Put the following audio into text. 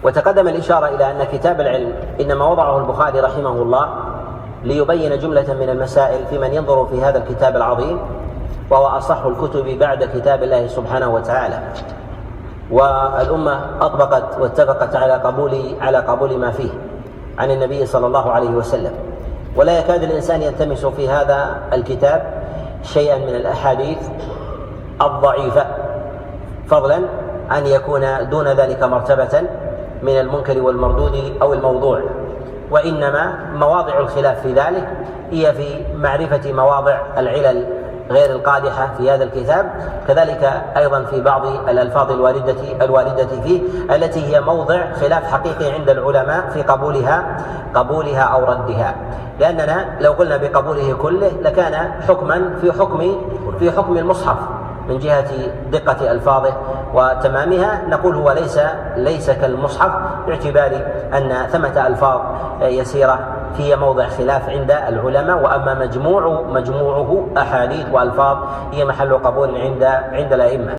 وتقدم الإشارة إلى أن كتاب العلم إنما وضعه البخاري رحمه الله ليبين جملة من المسائل في من ينظر في هذا الكتاب العظيم، وهو أصح الكتب بعد كتاب الله سبحانه وتعالى. والأمة أطبقت واتفقت على قبول ما فيه عن النبي صلى الله عليه وسلم، ولا يكاد الإنسان يلتمس في هذا الكتاب شيئا من الأحاديث الضعيفة، فضلا أن يكون دون ذلك مرتبة من المنكر والمردود أو الموضوع. وإنما مواضع الخلاف في ذلك هي في معرفة مواضع العلل غير القادحة في هذا الكتاب، كذلك أيضا في بعض الألفاظ الواردة فيه التي هي موضع خلاف حقيقي عند العلماء في قبولها أو ردها، لأننا لو قلنا بقبوله كله لكان حكما في حكم المصحف من جهة دقة ألفاظه وتمامها، نقول هو ليس كالمصحف، باعتبار أن ثمة ألفاظ يسيرة هي موضع خلاف عند العلماء، وأما مجموعه أحاديث وألفاظ هي محل قبول عند الأئمة.